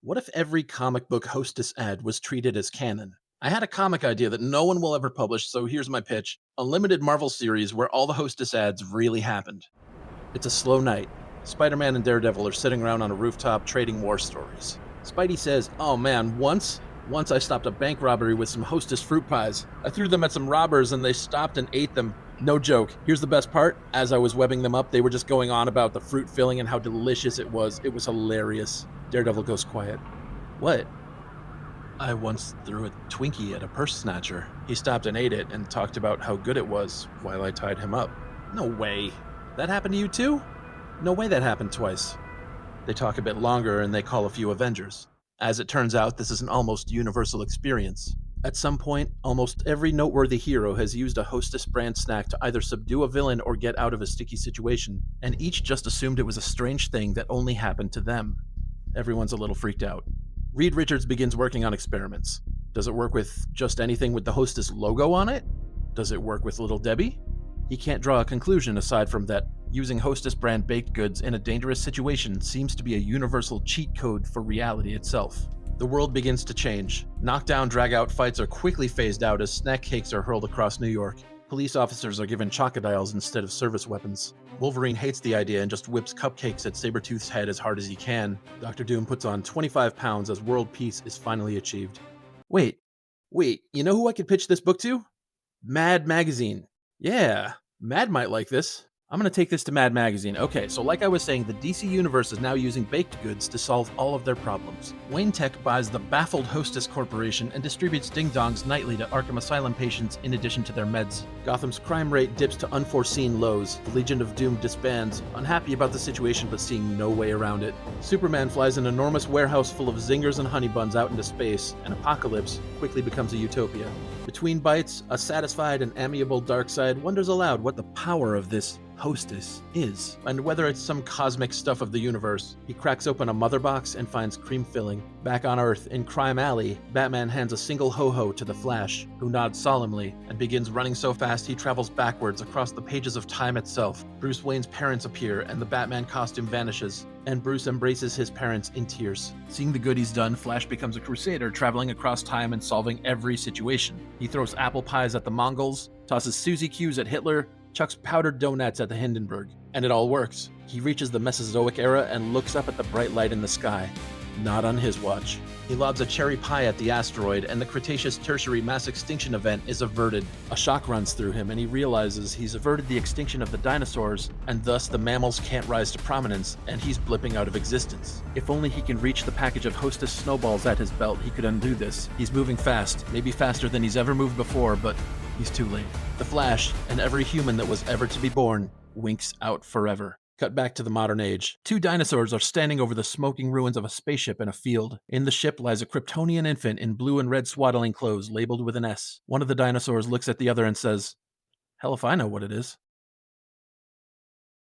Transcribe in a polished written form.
What if every comic book Hostess ad was treated as canon? I had a comic idea that no one will ever publish, so here's my pitch: a limited Marvel series where all the Hostess ads really happened. It's a slow night. Spider Man and Daredevil are sitting around on a rooftop trading war stories. Spidey says, "Oh man, once I stopped a bank robbery with some Hostess fruit pies. I threw them at some robbers and they stopped and ate them. No joke. Here's the best part. As I was webbing them up, they were just going on about the fruit filling and how delicious it was. It was hilarious." Daredevil goes quiet. "What?" "I once threw a Twinkie at a purse snatcher. He stopped and ate it and talked about how good it was while I tied him up." "No way. That happened to you too?" "No way that happened twice." They talk a bit longer and they call a few Avengers. As it turns out, this is an almost universal experience. At some point, almost every noteworthy hero has used a Hostess brand snack to either subdue a villain or get out of a sticky situation, and each just assumed it was a strange thing that only happened to them. Everyone's a little freaked out. Reed Richards begins working on experiments. Does it work with just anything with the Hostess logo on it? Does it work with Little Debbie? He can't draw a conclusion aside from that using Hostess brand baked goods in a dangerous situation seems to be a universal cheat code for reality itself. The world begins to change. Knockdown, drag-out fights are quickly phased out as snack cakes are hurled across New York. Police officers are given chocodiles instead of service weapons. Wolverine hates the idea and just whips cupcakes at Sabretooth's head as hard as he can. Dr. Doom puts on 25 pounds as world peace is finally achieved. Wait, wait, you know who I could pitch this book to? Mad Magazine. Yeah, Mad might like this. I'm gonna take this to Mad Magazine. Okay, so like I was saying, the DC Universe is now using baked goods to solve all of their problems. Wayne Tech buys the baffled Hostess Corporation and distributes ding-dongs nightly to Arkham Asylum patients in addition to their meds. Gotham's crime rate dips to unforeseen lows. The Legion of Doom disbands, unhappy about the situation but seeing no way around it. Superman flies an enormous warehouse full of zingers and honey buns out into space, and Apocalypse quickly becomes a utopia. Between bites, a satisfied and amiable Darkseid wonders aloud what the power of this Hostess is, and whether it's some cosmic stuff of the universe. He cracks open a mother box and finds cream filling. Back on Earth, in Crime Alley, Batman hands a single ho-ho to the Flash, who nods solemnly and begins running so fast he travels backwards across the pages of time itself. Bruce Wayne's parents appear and the Batman costume vanishes, and Bruce embraces his parents in tears. Seeing the good he's done, Flash becomes a crusader traveling across time and solving every situation. He throws apple pies at the Mongols, tosses Suzy Q's at Hitler, chucks powdered donuts at the Hindenburg. And it all works. He reaches the Mesozoic era and looks up at the bright light in the sky. Not on his watch. He lobs a cherry pie at the asteroid, and the Cretaceous Tertiary mass extinction event is averted. A shock runs through him, and he realizes he's averted the extinction of the dinosaurs, and thus the mammals can't rise to prominence, and he's blipping out of existence. If only he can reach the package of Hostess snowballs at his belt, he could undo this. He's moving fast, maybe faster than he's ever moved before, but he's too late. The Flash, and every human that was ever to be born, winks out forever. Cut back to the modern age. Two dinosaurs are standing over the smoking ruins of a spaceship in a field. In the ship lies a Kryptonian infant in blue and red swaddling clothes labeled with an S. One of the dinosaurs looks at the other and says, "Hell if I know what it is."